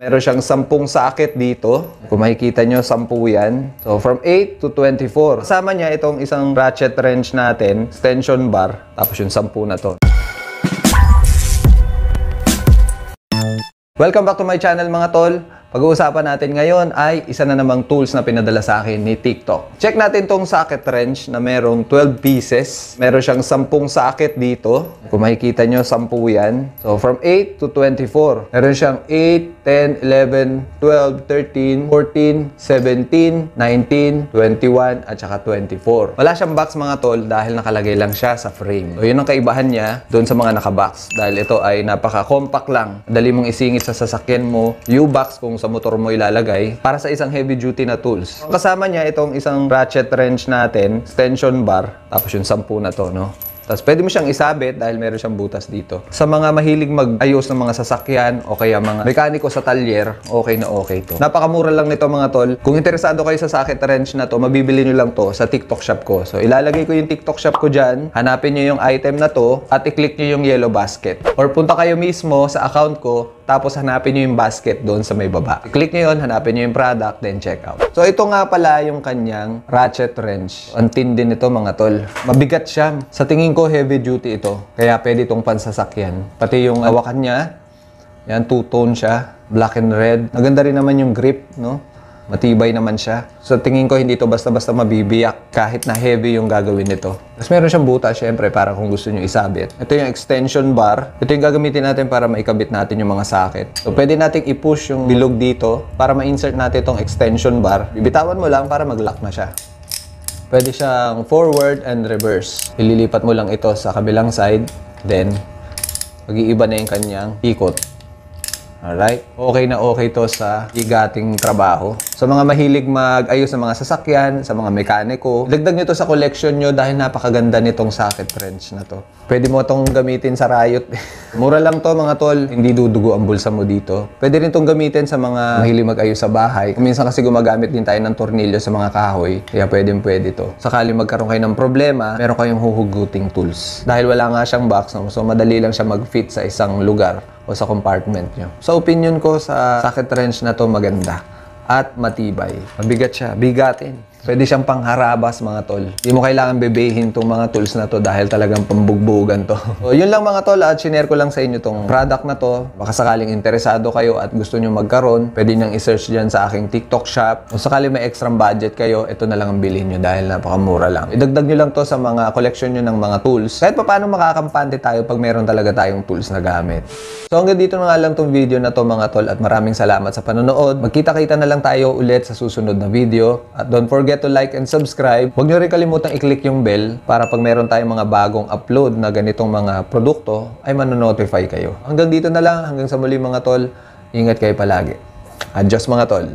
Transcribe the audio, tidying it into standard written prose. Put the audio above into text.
Meron siyang 10 socket dito. Kung makikita nyo, 10 yan. So, from 8 to 24. Kasama niya itong isang ratchet wrench natin, extension bar, tapos yung 10 na to. Welcome back to my channel mga tol. Pag-uusapan natin ngayon ay isa na namang tools na pinadala sa akin ni TikTok. Check natin tong socket wrench na merong 12 pieces. Meron siyang 10 socket dito. Kung makikita nyo, 10 yan. So, from 8 to 24. Meron siyang 8, 10, 11, 12, 13, 14, 17, 19, 21, at saka 24. Wala siyang box mga tol dahil nakalagay lang siya sa frame. So, yun ang kaibahan niya doon sa mga nakabox. Dahil ito ay napaka-compact lang. Dali mong isingit sa sasakyan mo. U-box kung sa motor mo ilalagay para sa isang heavy-duty na tools. Kasama niya itong isang ratchet wrench natin, extension bar, tapos yung 10 na to, no? Tapos pwede mo siyang isabit dahil meron siyang butas dito. Sa mga mahilig mag-ayos ng mga sasakyan o kaya mga mekaniko sa talyer, okay na okay to. Napakamura lang nito mga tol. Kung interesado kayo sa socket wrench na to, mabibili nyo lang to sa TikTok shop ko. So ilalagay ko yung TikTok shop ko dyan, hanapin nyo yung item na to, at i-click nyo yung yellow basket. Or punta kayo mismo sa account ko, tapos hanapin nyo yung basket doon sa may baba. I-click nyo yun, hanapin nyo yung product, then check out. So ito nga pala yung kanyang ratchet wrench. Ang tindi nito mga tol. Mabigat siya. Sa tingin ko, heavy duty ito. Kaya pwede itong pansasakyan. Pati yung hawakan niya, yan, two-tone siya. Black and red. Maganda rin naman yung grip, no? Matibay naman siya. So tingin ko hindi to basta-basta mabibiyak kahit na heavy yung gagawin nito. Tapos meron siyang butas syempre para kung gusto nyo isabit. Ito yung extension bar. Ito yung gagamitin natin para maikabit natin yung mga socket. So pwede nating i-push yung bilog dito para ma-insert natin itong extension bar. Bibitawan mo lang para mag-lock na siya. Pwede siyang forward and reverse. Ililipat mo lang ito sa kabilang side. Then, mag-iiba na yung kanyang ikot. Alright? Okay na okay to sa higating trabaho. Sa mga mahilig mag-ayos ng mga sasakyan, sa mga mekaniko, dagdag nyo to sa collection nyo dahil napakaganda nitong socket wrench na to. Pwede mo itong gamitin sa riot. Mura lang to mga tol, hindi dudugo ang bulsa mo dito. Pwede rin itong gamitin sa mga mahilig mag-ayos sa bahay. Minsan kasi gumagamit din tayo ng tornilyo sa mga kahoy, kaya pwede to. Sakali magkaroon kayo ng problema, meron kayong huhuguting tools. Dahil wala nga siyang box, so madali lang siya mag-fit sa isang lugar o sa compartment nyo. Sa opinion ko, sa socket wrench na to maganda at matibay. Mabigat siya, bigatin. Pwede siyang pangharabas mga tol. Hindi mo kailangan bebehin tong mga tools na to dahil talagang pambugbugan to. So, yun lang mga tol, at shinare ko lang sa inyo tong product na to. Baka sakaling interesado kayo at gusto nyo magkaroon, pwede nang i-search dyan sa aking TikTok shop. Kung sakaling may extra budget kayo, ito na lang ang bilhin nyo dahil napakamura lang. Idagdag nyo lang to sa mga collection nyo ng mga tools. Kahit pa paano makakampante tayo pag meron talaga tayong tools na gamit. So hanggang dito na nga lang tong video na to mga tol, at maraming salamat sa panonood. Magkita-kita na lang tayo ulit sa susunod na video. At don't forget to like and subscribe. Huwag nyo rin kalimutang i-click yung bell para pag meron tayong mga bagong upload na ganitong mga produkto ay manonotify kayo. Hanggang dito na lang. Hanggang sa muli mga tol. Ingat kayo palagi. Adios mga tol.